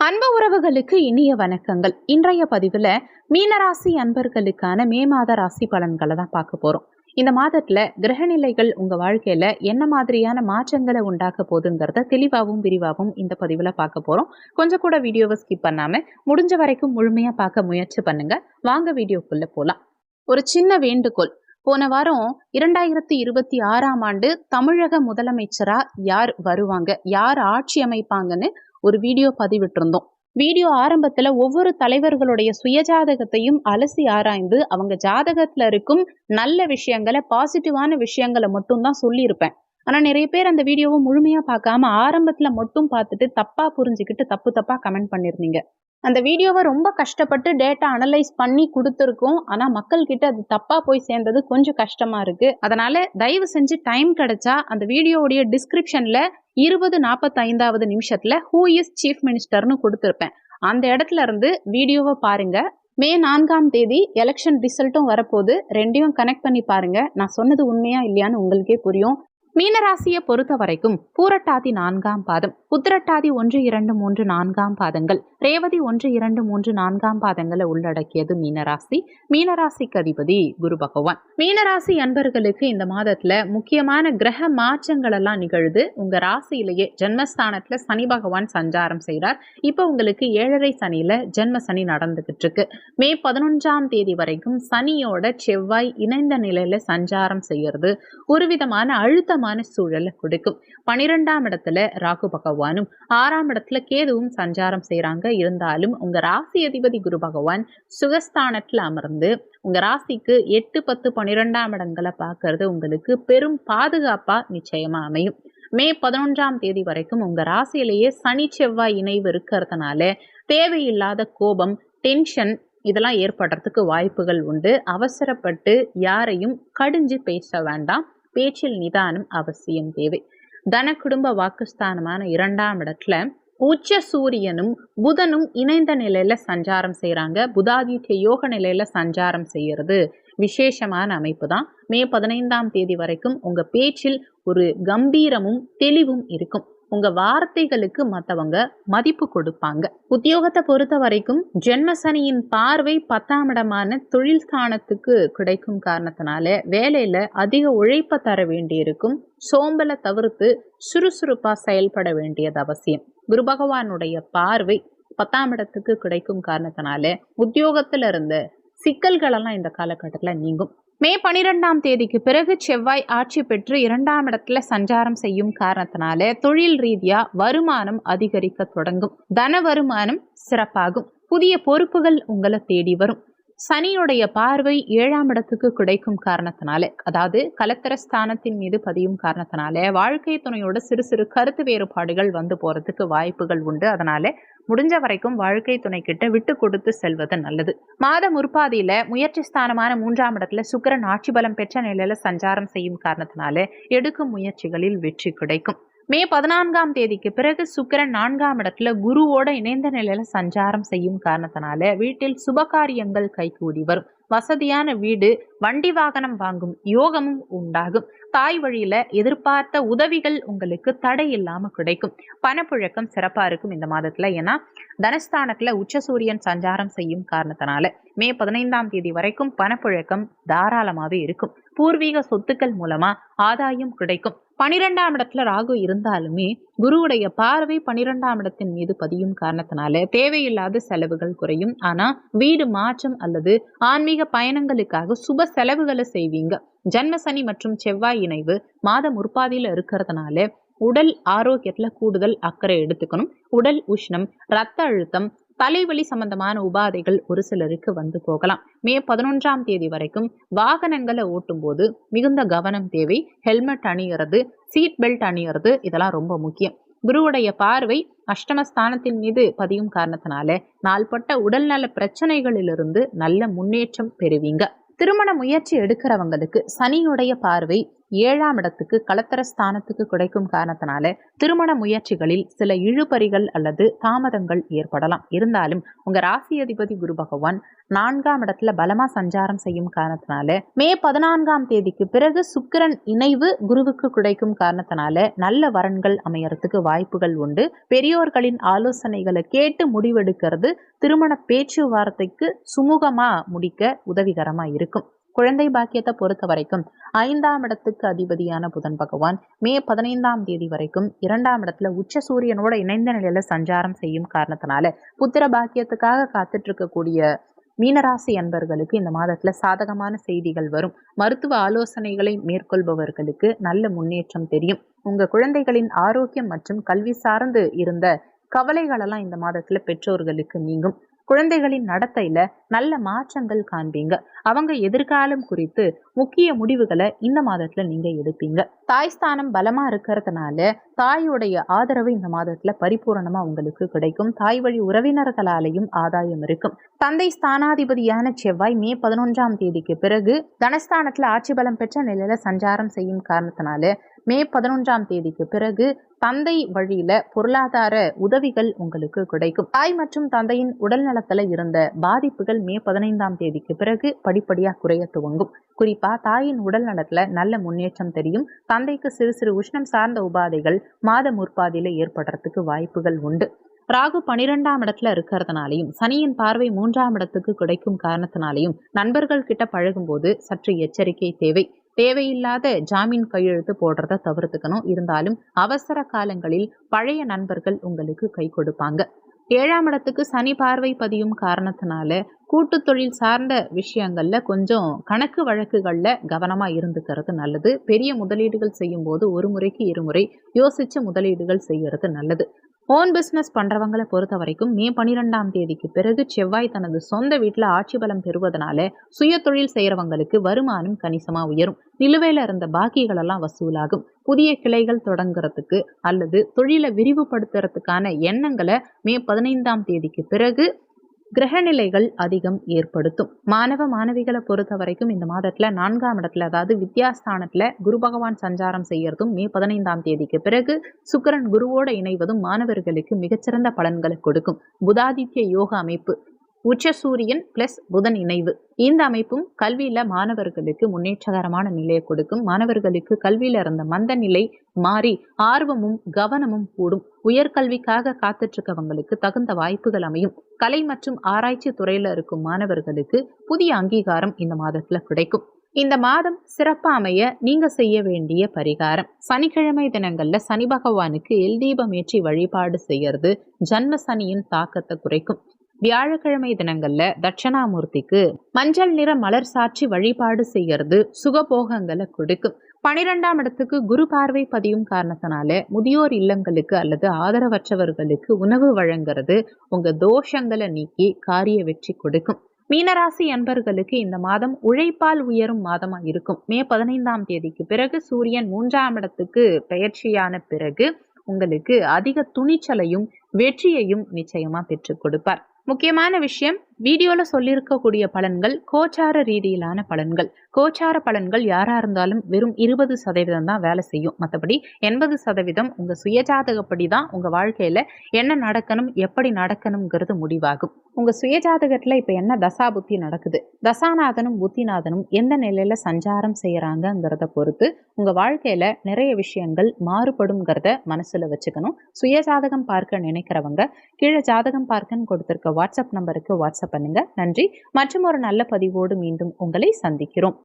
அன்பு உறவுகளுக்கு இனிய வணக்கங்கள். இன்றைய பதிவுல மீனராசி அன்பர்களுக்கான மே மாத ராசி பலன்களை தான் பார்க்க போறோம். இந்த மாதத்துல கிரகநிலைகள் உங்க வாழ்க்கையில என்ன மாதிரியான மாற்றங்களை உண்டாக்க போகுதுங்கிறத தெளிவாகவும் விரிவாகவும் இந்த பதிவுல பார்க்க போறோம். கொஞ்சம் கூட வீடியோவை ஸ்கிப் பண்ணாம முடிஞ்ச வரைக்கும் முழுமையா பார்க்க முயற்சி பண்ணுங்க. வாங்க வீடியோக்குள்ள போலாம். ஒரு சின்ன வேண்டுகோள். போன வாரம் 2026ஆம் ஆண்டு தமிழக முதலமைச்சரா யார் வருவாங்க, யார் ஆட்சி அமைப்பாங்கன்னு ஒரு வீடியோ பதிவிட்டிருந்தோம். வீடியோ ஆரம்பத்துல ஒவ்வொரு தலைவர்களுடைய சுயஜாதகத்தையும் அலசி ஆராய்ந்து அவங்க ஜாதகத்துல இருக்கும் நல்ல விஷயங்களை, பாசிட்டிவான விஷயங்களை மட்டும் தான் சொல்லியிருப்பேன். ஆனா நிறைய பேர் அந்த வீடியோவை முழுமையா பார்க்காம ஆரம்பத்துல மட்டும் பார்த்துட்டு தப்பா புரிஞ்சுக்கிட்டு தப்பா கமெண்ட் பண்ணிருந்தீங்க. அந்த வீடியோவை ரொம்ப கஷ்டப்பட்டு டேட்டா அனலைஸ் பண்ணி கொடுத்துருக்கோம். ஆனா மக்கள் கிட்ட அது தப்பா போய் சேர்ந்தது கொஞ்சம் கஷ்டமா இருக்கு. அதனால தயவு செஞ்சு டைம் கிடைச்சா அந்த வீடியோவுடைய டிஸ்கிரிப்ஷன்ல 20:45 நிமிஷத்துல ஹூ இஸ் சீஃப் மினிஸ்டர்னு கொடுத்துருப்பேன். அந்த இடத்துல இருந்து வீடியோவை பாருங்க. மே 4ஆம் தேதி எலெக்ஷன் ரிசல்ட்டும் வரப்போது. ரெண்டையும் கனெக்ட் பண்ணி பாருங்க. நான் சொன்னது உண்மையா இல்லையான்னு உங்களுக்கே புரியும். மீனராசியை பொறுத்த வரைக்கும் பூரட்டாதி 4ஆம் பாதம், உத்திரட்டாதி 1, 2, 3, 4ஆம் பாதங்கள், ரேவதி 1, 2, 3, 4ஆம் பாதங்களை உள்ளடக்கியது மீனராசி. மீனராசிக்கு அதிபதி குரு பகவான். மீனராசி அன்பர்களுக்கு இந்த மாதத்துல முக்கியமான கிரக மாற்றங்கள் எல்லாம் நிகழுது. உங்க ராசியிலேயே ஜென்மஸ்தானத்துல சனி பகவான் சஞ்சாரம் செய்கிறார். இப்ப உங்களுக்கு 7.5 சனியில ஜென்ம சனி நடந்துகிட்டு இருக்கு. மே 11ஆம் தேதி வரைக்கும் சனியோட செவ்வாய் இணைந்த நிலையில சஞ்சாரம் செய்யறது ஒரு விதமான அழுத்தமான சூழலை கொடுக்கும். 12ஆம் இடத்துல ராகு பகவானும் 6ஆம் இடத்துல கேதுவும் சஞ்சாரம் செய்யறாங்க. இருந்தாலும் உங்க ராசி அதிபதி குரு பகவான் சுகஸ்தானத்துல அமர்ந்து உங்க ராசிக்கு 8, 10, 12ஆம் இடங்களை பார்க்கறது உங்களுக்கு பெரும் பாதுகாப்பா நிச்சயமா அமையும். மே 11ஆம் தேதி வரைக்கும் உங்க ராசியிலேயே சனி செவ்வாய் இணைவு இருக்கிறதுனால தேவையில்லாத கோபம், டென்ஷன் இதெல்லாம் ஏற்படுறதுக்கு வாய்ப்புகள் உண்டு. அவசரப்பட்டு யாரையும் கடிஞ்சு பேச வேண்டாம். பேச்சில் நிதானம் அவசியம் தேவை. தன குடும்ப வாக்குஸ்தானமான 2ஆம் இடத்துல உச்ச சூரியனும் புதனும் இணைந்த நிலையில சஞ்சாரம் செய்யறாங்க. புதாதித்ய யோக நிலையில சஞ்சாரம் செய்யறது விசேஷமான அமைப்பு தான். மே 15ஆம் தேதி வரைக்கும் உங்க பேச்சில் ஒரு கம்பீரமும் தெளிவும் இருக்கும். உங்க வார்த்தைகளுக்கு மற்றவங்க மதிப்பு கொடுப்பாங்க. உத்தியோகத்தை பொறுத்த வரைக்கும் ஜென்மசனியின் பார்வை 10ஆம் இடமான தொழில் ஸ்தானத்துக்கு கிடைக்கும் காரணத்தினால வேலையில அதிக உழைப்ப தர வேண்டியிருக்கும். சோம்பலை தவிர்த்து சுறுசுறுப்பா செயல்பட வேண்டியது அவசியம். குரு பகவானுடைய பார்வை 10ஆம் இடத்துக்கு கிடைக்கும் காரணத்தினால உத்தியோகத்துல இருந்த சிக்கல்களெல்லாம் இந்த காலகட்டத்துல நீங்கும். மே 12ஆம் தேதிக்கு பிறகு செவ்வாய் ஆட்சி பெற்று 2ஆம் இடத்துல சஞ்சாரம் செய்யும் காரணத்தினால தொழில் ரீதியா வருமானம் அதிகரிக்க தொடங்கும். தன வருமானம் சிறப்பாகும். புதிய பொறுப்புகள் உங்களை தேடி வரும். சனியுடைய பார்வை 7ஆம் இடத்துக்கு கிடைக்கும் காரணத்தினால, அதாவது கலத்தர ஸ்தானத்தின் மீது பதியும் காரணத்தினால வாழ்க்கை துணையோட சிறு சிறு கருத்து வேறுபாடுகள் வந்து போறதுக்கு வாய்ப்புகள் உண்டு. அதனால முடிஞ்ச வரைக்கும் வாழ்க்கை துணை கிட்ட விட்டு கொடுத்து செல்வது நல்லது. மாத முற்பாதியில முயற்சி ஸ்தானமான 3ஆம் இடத்துல சுக்கிரன் ஆட்சி பலம் பெற்ற நிலையில சஞ்சாரம் செய்யும் காரணத்தினால எடுக்கும் முயற்சிகளில் வெற்றி கிடைக்கும். மே 14ஆம் தேதிக்கு பிறகு சுக்கிரன் 4ஆம் இடத்துல குருவோட இணைந்த நிலையில சஞ்சாரம் செய்யும் காரணத்தினால வீட்டில் சுபகாரியங்கள் கைகூடி வரும். வசதியான வீடு, வண்டி வாகனம் வாங்கும் யோகமும் உண்டாகும். தாய் வழியில எதிர்பார்த்த உதவிகள் உங்களுக்கு தடை இல்லாம கிடைக்கும். பணப்புழக்கம் சிறப்பா இருக்கும் இந்த மாதத்துல. ஏன்னா தனஸ்தானத்துல உச்ச சூரியன் சஞ்சாரம் செய்யும் காரணத்தினால மே 15ஆம் தேதி வரைக்கும் பணப்புழக்கம் தாராளமாவே இருக்கும். பூர்வீக சொத்துக்கள் மூலமா ஆதாயம் கிடைக்கும். 12ஆம் இடத்துல ராகு இருந்தாலுமே குருவுடைய பார்வை 12ஆம் இடத்தின் மீது பதியும் காரணத்தினால தேவையில்லாத செலவுகள் குறையும். ஆனா வீடு மாற்றம் அல்லது ஆன்மீக பயணங்களுக்காக சுப செலவுகளை செய்வீங்க. ஜன்மசனி மற்றும் செவ்வாய் இணைவு மாத முற்பாதியில இருக்கிறதுனால உடல் ஆரோக்கியத்துல கூடுதல் அக்கறை எடுத்துக்கணும். உடல் உஷ்ணம், ரத்த அழுத்தம், தலைவலி சம்பந்தமான உபாதைகள் ஒரு சிலருக்கு வந்து போகலாம். மே 11ஆம் தேதி வரைக்கும் வாகனங்களை ஓட்டும் போது மிகுந்த கவனம் தேவை. ஹெல்மெட் அணிகிறது, சீட் பெல்ட் அணிகிறது இதெல்லாம் ரொம்ப முக்கியம். குருவுடைய பார்வை அஷ்டமஸ்தானத்தின் மீது பதியும் காரணத்தினால நாள்பட்ட உடல்நல பிரச்சனைகளிலிருந்து நல்ல முன்னேற்றம் பெறுவீங்க. திருமண முயற்சி எடுக்கிறவங்களுக்கு சனியுடைய பார்வை 7ஆம் இடத்துக்கு களத்திர ஸ்தானத்துக்கு கிடைக்கும் காரணத்தினால திருமண முயற்சிகளில் சில இழுபறிகள் அல்லது தாமதங்கள் ஏற்படலாம். இருந்தாலும் உங்க ராசி அதிபதி குரு பகவான் 4ஆம் இடத்துல பலமா சஞ்சாரம் செய்யும் காரணத்தினால மே 14ஆம் தேதிக்கு பிறகு சுக்கிரன் இணைவு குருவுக்கு கிடைக்கும் காரணத்தினால நல்ல வரன்கள் அமையறதுக்கு வாய்ப்புகள் உண்டு. பெரியோர்களின் ஆலோசனைகளை கேட்டு முடிவெடுக்கிறது திருமண பேச்சுவார்த்தைக்கு சுமூகமா முடிக்க உதவிகரமா இருக்கும். குழந்தை பாக்கியத்தை பொறுத்த வரைக்கும் 5ஆம் இடத்துக்கு அதிபதியான புதன் பகவான் மே 15ஆம் தேதி வரைக்கும் 2ஆம் இடத்துல உச்ச சூரியனோட இணைந்த நிலையில சஞ்சாரம் செய்யும் காரணத்தினால புத்திர பாக்கியத்துக்காக காத்துட்டு இருக்கக்கூடிய மீனராசி அன்பர்களுக்கு இந்த மாதத்துல சாதகமான செய்திகள் வரும். மருத்துவ ஆலோசனைகளை மேற்கொள்பவர்களுக்கு நல்ல முன்னேற்றம் தெரியும். உங்க குழந்தைகளின் ஆரோக்கியம் மற்றும் கல்வி சார்ந்து இருந்த கவலைகளெல்லாம் இந்த மாதத்துல பெற்றோர்களுக்கு நீங்கும். குழந்தைகளின் நடத்தையில நல்ல மாற்றங்கள் காண்பீங்க. அவங்க எதிர்காலம் குறித்து முக்கிய முடிவுகளை இந்த மாதத்துல நீங்க எடுப்பீங்க. தாய் ஸ்தானம் பலமா இருக்கிறதுனால தாயுடைய ஆதரவு இந்த மாதத்துல பரிபூரணமா உங்களுக்கு கிடைக்கும். தாய் வழி உறவினர்களாலேயும் ஆதாயம் இருக்கும். தந்தை ஸ்தானாதிபதியான செவ்வாய் மே 11ஆம் தேதிக்கு பிறகு தனஸ்தானத்துல ஆட்சி பலம் பெற்ற நிலையில சஞ்சாரம் செய்யும் காரணத்தினால மே 11ஆம் தேதிக்கு பிறகு தந்தை வழியில பொருளாதார உதவிகள் உங்களுக்கு கிடைக்கும். தாய் மற்றும் தந்தையின் உடல் நலத்துல இருந்த பாதிப்புகள் மே 15ஆம் தேதிக்கு பிறகு படிப்படியா குறைய துவங்கும். குறிப்பா தாயின் உடல் நலத்துல நல்ல முன்னேற்றம் தெரியும். தந்தைக்கு சிறு சிறு உஷ்ணம் சார்ந்த உபாதைகள் மாத முற்பாதியில ஏற்படுறதுக்கு வாய்ப்புகள் உண்டு. ராகு 12ஆம் இடத்துல இருக்கிறதுனாலையும் சனியின் பார்வை 3ஆம் இடத்துக்கு கிடைக்கும் காரணத்தினாலையும் நண்பர்கள் கிட்ட பழகும் போது சற்று எச்சரிக்கை தேவை. தேவையில்லாத ஜாமீன் கையெழுத்து போடுறத தவிர்த்துக்கணும். இருந்தாலும் அவசர காலங்களில் பழைய நண்பர்கள் உங்களுக்கு கை கொடுப்பாங்க. 7ஆம் இடத்துக்கு சனி பார்வை பதியும் காரணத்தினால கூட்டு தொழில் சார்ந்த விஷயங்கள்ல கொஞ்சம் கணக்கு வழக்குகள்ல கவனமா இருந்துக்கிறது நல்லது. பெரிய முதலீடுகள் செய்யும் போது ஒரு முறைக்கு இருமுறை யோசிச்சு முதலீடுகள் செய்யறது நல்லது. ஓன் பிஸ்னஸ் பண்றவங்களை பொறுத்த வரைக்கும் மே 12ஆம் தேதிக்கு பிறகு செவ்வாய் தனது சொந்த வீட்டுல ஆட்சி பலம் பெறுவதனால சுய தொழில் செய்யறவங்களுக்கு வருமானம் கணிசமா உயரும். நிலுவையில இருந்த பாக்கிகள் எல்லாம் வசூலாகும். புதிய கிளைகள் தொடங்குறதுக்கு அல்லது தொழிலை விரிவுபடுத்துறதுக்கான எண்ணங்களை மே 15ஆம் தேதிக்கு பிறகு கிரகநிலைகள் அதிகம் ஏற்படுத்தும். மாணவ மாணவிகளை பொறுத்த வரைக்கும் இந்த மாதத்துல 4ஆம் இடத்துல அதாவது வித்யாஸ்தானத்துல குரு பகவான் சஞ்சாரம் செய்யறதும் மே 15ஆம் தேதிக்கு பிறகு சுக்கிரன் குருவோட இணைவதும் மாணவர்களுக்கு மிகச்சிறந்த பலன்களை கொடுக்கும். புதாதித்ய யோக அமைப்பு உச்ச சூரியன் பிளஸ் புதன் இணைவு இந்த அமைப்பும் கல்வியில மாணவர்களுக்கு முன்னேற்றகரமான நிலையை கொடுக்கும். மாணவர்களுக்கு கல்வியில இருந்த மந்த நிலை மாறி ஆர்வமும் கவனமும் கூடும். உயர்கல்விக்காக காத்துட்டு இருக்கவங்களுக்கு தகுந்த வாய்ப்புகள் அமையும். கலை மற்றும் ஆராய்ச்சி துறையில இருக்கும் மாணவர்களுக்கு புதிய அங்கீகாரம் இந்த மாதத்துல கிடைக்கும். இந்த மாதம் சிறப்பா அமைய நீங்க செய்ய வேண்டிய பரிகாரம், சனிக்கிழமை தினங்கள்ல சனி பகவானுக்கு எல் தீபம் ஏற்றி வழிபாடு செய்யறது ஜன்ம சனியின் தாக்கத்தை குறைக்கும். வியாழக்கிழமை தினங்கள்ல தட்சணாமூர்த்திக்கு மஞ்சள் நிற மலர் சாட்சி வழிபாடு செய்யறது சுகபோகங்களை கொடுக்கும். 12ஆம் இடத்துக்கு குரு பார்வை பதியும் காரணத்தினால முதியோர் இல்லங்களுக்கு அல்லது ஆதரவற்றவர்களுக்கு உணவு வழங்குறது உங்க தோஷங்களை நீக்கி காரிய வெற்றி கொடுக்கும். மீனராசி அன்பர்களுக்கு இந்த மாதம் உழைப்பால் உயரும் மாதமா இருக்கும். மே 15ஆம் தேதிக்கு பிறகு சூரியன் 3ஆம் இடத்துக்கு பெயர்ச்சியான பிறகு உங்களுக்கு அதிக துணிச்சலையும் வெற்றியையும் நிச்சயமா பெற்றுக் கொடுப்பார். முக்கியமான விஷயம், வீடியோல சொல்லியிருக்கக்கூடிய பலன்கள் கோச்சார ரீதியிலான பலன்கள். கோச்சார பலன்கள் யாரா இருந்தாலும் வெறும் 20% தான் வேலை செய்யும். மற்றபடி 80% உங்க சுயஜாதகப்படி தான் உங்க வாழ்க்கையில என்ன நடக்கணும் எப்படி நடக்கணுங்கிறது முடிவாகும். உங்க சுயஜாதகத்துல இப்ப என்ன தசா புத்தி நடக்குது, தசாநாதனும் புத்திநாதனும் எந்த நிலையில சஞ்சாரம் செய்யறாங்கிறத பொறுத்து உங்க வாழ்க்கையில நிறைய விஷயங்கள் மாறுபடும்ங்கிறத மனசுல வச்சுக்கணும். சுயஜாதகம் பார்க்க நினைக்கிறவங்க கீழே ஜாதகம் பார்க்கன்னு கொடுத்திருக்க வாட்ஸ்அப் நம்பருக்கு வாட்ஸ்அப் பண்ணுங்க. நன்றி. மற்றும் ஒரு நல்ல பதிவோடு மீண்டும் உங்களை சந்திக்கிறோம்.